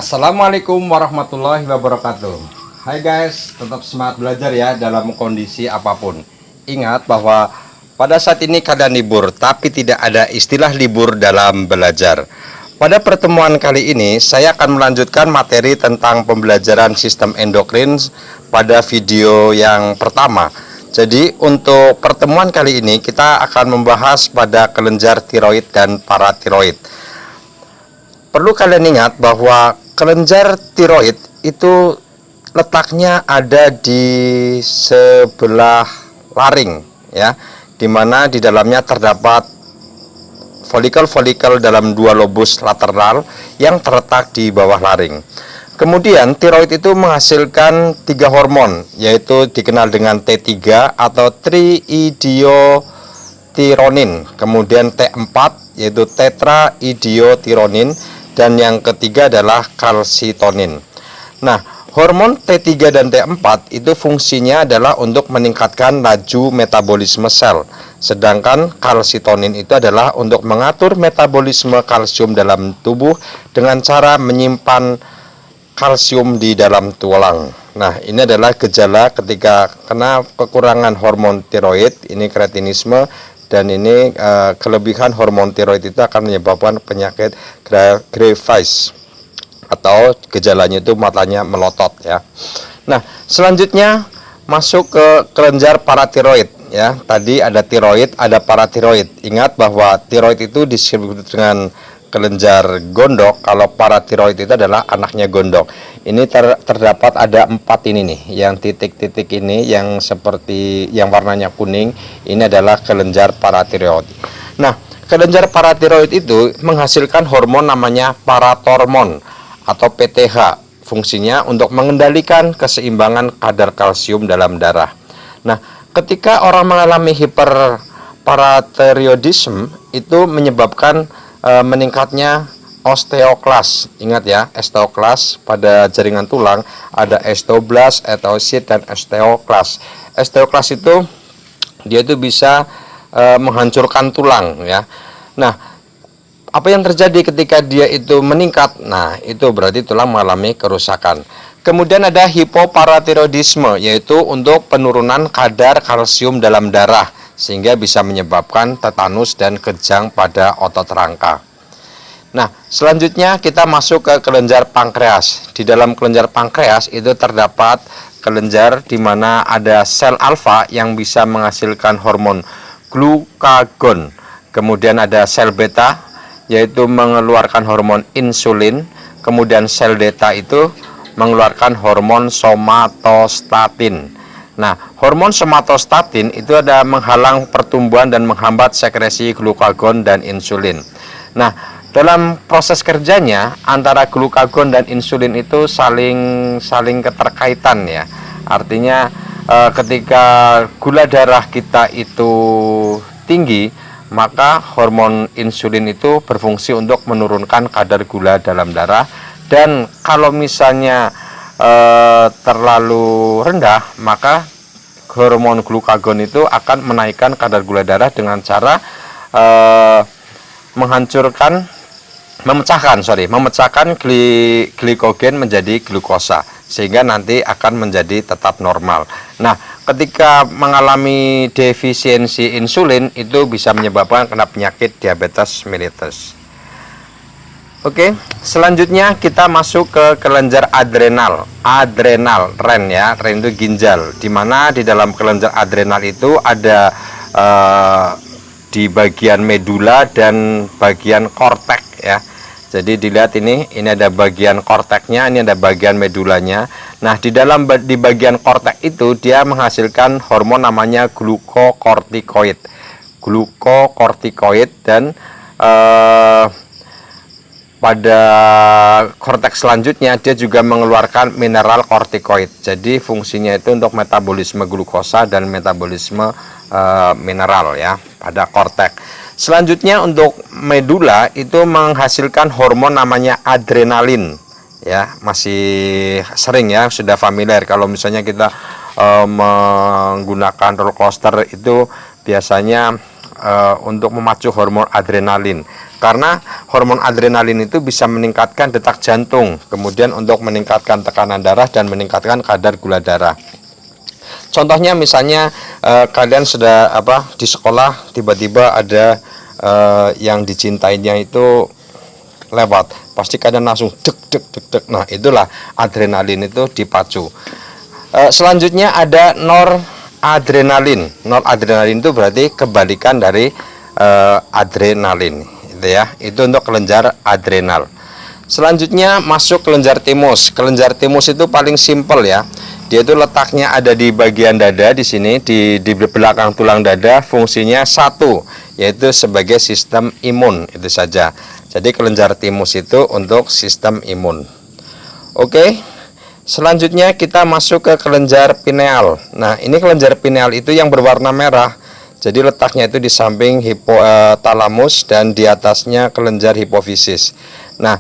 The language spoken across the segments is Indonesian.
Assalamualaikum warahmatullahi wabarakatuh. Hai guys, tetap semangat belajar ya dalam kondisi apapun. Ingat bahwa pada saat ini kalian libur, tapi tidak ada istilah libur dalam belajar. Pada pertemuan kali ini, saya akan melanjutkan materi tentang pembelajaran sistem endokrin pada video yang pertama. Jadi untuk pertemuan kali ini kita akan membahas pada kelenjar tiroid dan paratiroid. Perlu kalian ingat bahwa kelenjar tiroid itu letaknya ada di sebelah laring ya, dimana di dalamnya terdapat folikel-folikel dalam dua lobus lateral yang terletak di bawah laring. Kemudian tiroid itu menghasilkan 3 hormon, yaitu dikenal dengan T3 atau triiodiotironin, kemudian T4 yaitu tetraiodiotironin, dan yang ketiga adalah kalsitonin. Nah, hormon T3 dan T4 itu fungsinya adalah untuk meningkatkan laju metabolisme sel, sedangkan kalsitonin itu adalah untuk mengatur metabolisme kalsium dalam tubuh dengan cara menyimpan kalsium di dalam tulang. Nah, ini adalah gejala ketika kena kekurangan hormon tiroid, ini kretinisme. Dan ini kelebihan hormon tiroid itu akan menyebabkan penyakit Graves atau gejalanya itu matanya melotot ya. Nah, selanjutnya masuk ke kelenjar paratiroid ya. Tadi ada tiroid, ada paratiroid. Ingat bahwa tiroid itu disebut dengan kelenjar gondok, kalau paratiroid itu adalah anaknya gondok. Ini terdapat ada 4 ini nih, yang titik-titik ini yang seperti yang warnanya kuning, ini adalah kelenjar paratiroid. Nah, kelenjar paratiroid itu menghasilkan hormon namanya paratormon atau PTH. Fungsinya untuk mengendalikan keseimbangan kadar kalsium dalam darah. Nah, ketika orang mengalami hiperparatiroidisme itu menyebabkan meningkatnya osteoklas. Ingat ya, osteoklas pada jaringan tulang ada osteoblast, osteosit, dan osteoklas. Osteoklas itu dia itu bisa menghancurkan tulang ya. Nah, apa yang terjadi ketika dia itu meningkat? Nah, itu berarti tulang mengalami kerusakan. Kemudian ada hipoparatiroidisme, yaitu untuk penurunan kadar kalsium dalam darah, sehingga bisa menyebabkan tetanus dan kejang pada otot rangka. Nah, selanjutnya kita masuk ke kelenjar pankreas. Di dalam kelenjar pankreas itu terdapat kelenjar di mana ada sel alfa yang bisa menghasilkan hormon glukagon. Kemudian ada sel beta, yaitu mengeluarkan hormon insulin. Kemudian sel delta itu mengeluarkan hormon somatostatin. Nah, hormon somatostatin itu ada menghalang pertumbuhan dan menghambat sekresi glukagon dan insulin. Nah, dalam proses kerjanya antara glukagon dan insulin itu saling keterkaitan ya. Artinya ketika gula darah kita itu tinggi, maka hormon insulin itu berfungsi untuk menurunkan kadar gula dalam darah, dan kalau misalnya terlalu rendah, maka hormon glukagon itu akan menaikkan kadar gula darah dengan cara memecahkan glikogen menjadi glukosa, sehingga nanti akan menjadi tetap normal. Nah, ketika mengalami defisiensi insulin itu bisa menyebabkan kena penyakit diabetes mellitus. Oke, selanjutnya kita masuk ke kelenjar adrenal, REN ya, REN itu ginjal, dimana di dalam kelenjar adrenal itu ada di bagian medula dan bagian kortek ya. Jadi dilihat ini ada bagian korteknya, ini ada bagian medulanya. Nah, di bagian kortek itu dia menghasilkan hormon namanya glukokortikoid, dan pada korteks selanjutnya dia juga mengeluarkan mineral kortikoid. Jadi fungsinya itu untuk metabolisme glukosa dan metabolisme mineral ya pada korteks. Selanjutnya untuk medula itu menghasilkan hormon namanya adrenalin ya, masih sering ya, sudah familiar kalau misalnya kita menggunakan roller coaster itu biasanya untuk memacu hormon adrenalin. Karena hormon adrenalin itu bisa meningkatkan detak jantung, kemudian untuk meningkatkan tekanan darah dan meningkatkan kadar gula darah. Contohnya misalnya kalian sudah di sekolah, tiba-tiba ada yang dicintainya itu lewat, pasti kalian langsung deg deg deg deg. Nah, itulah adrenalin itu dipacu. Selanjutnya ada noradrenalin. Noradrenalin itu berarti kebalikan dari adrenalin, gitu ya. Itu untuk kelenjar adrenal. Selanjutnya masuk kelenjar timus. Kelenjar timus itu paling simpel ya. Dia itu letaknya ada di bagian dada, di sini di belakang tulang dada. Fungsinya satu, yaitu sebagai sistem imun, itu saja. Jadi kelenjar timus itu untuk sistem imun. Oke. Selanjutnya kita masuk ke kelenjar pineal. Nah, ini kelenjar pineal itu yang berwarna merah. Jadi letaknya itu di samping hipotalamus dan di atasnya kelenjar hipofisis. Nah,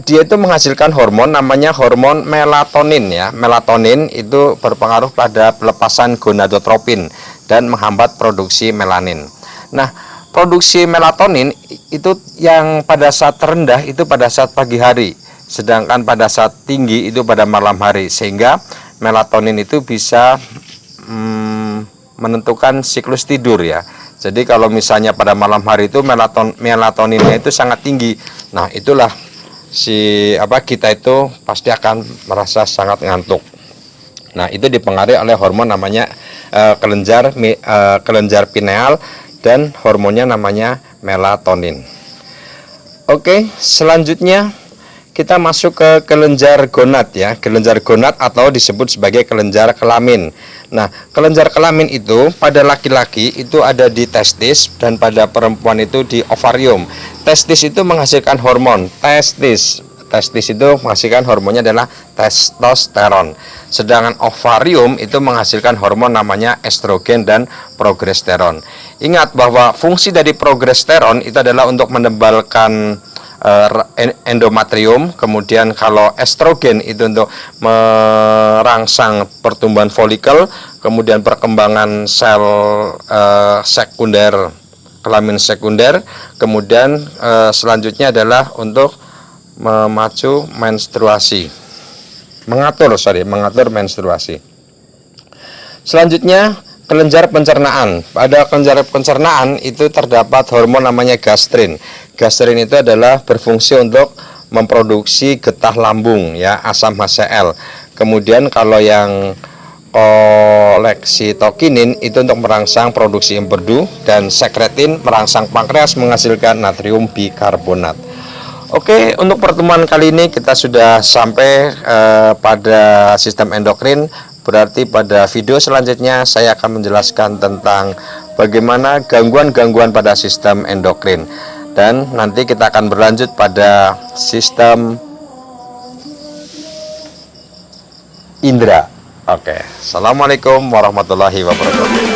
dia itu menghasilkan hormon namanya hormon melatonin ya. Melatonin itu berpengaruh pada pelepasan gonadotropin dan menghambat produksi melanin. Nah, produksi melatonin itu yang pada saat terendah itu pada saat pagi hari, sedangkan pada saat tinggi itu pada malam hari, sehingga melatonin itu bisa menentukan siklus tidur ya. Jadi kalau misalnya pada malam hari itu melatoninnya itu sangat tinggi. Nah, itulah kita itu pasti akan merasa sangat ngantuk. Nah, itu dipengaruhi oleh hormon namanya kelenjar pineal dan hormonnya namanya melatonin. Oke, selanjutnya kita masuk ke kelenjar gonad ya. Kelenjar gonad atau disebut sebagai kelenjar kelamin. Nah, kelenjar kelamin itu pada laki-laki itu ada di testis dan pada perempuan itu di ovarium. Testis itu menghasilkan hormon testis. Testis itu menghasilkan hormonnya adalah testosteron. Sedangkan ovarium itu menghasilkan hormon namanya estrogen dan progesteron. Ingat bahwa fungsi dari progesteron itu adalah untuk menebalkan endometrium, kemudian kalau estrogen itu untuk merangsang pertumbuhan folikel, kemudian perkembangan sel sekunder, kelamin sekunder, kemudian selanjutnya adalah untuk memacu menstruasi, mengatur menstruasi. Selanjutnya kelenjar pencernaan. Pada kelenjar pencernaan itu terdapat hormon namanya gastrin. Gastrin itu adalah berfungsi untuk memproduksi getah lambung ya, asam HCl. Kemudian kalau yang koleksitokinin itu untuk merangsang produksi empedu, dan sekretin merangsang pankreas menghasilkan natrium bikarbonat. Oke, untuk pertemuan kali ini kita sudah sampai pada sistem endokrin. Berarti pada video selanjutnya saya akan menjelaskan tentang bagaimana gangguan-gangguan pada sistem endokrin. Dan nanti kita akan berlanjut pada sistem indera. Oke, assalamualaikum warahmatullahi wabarakatuh.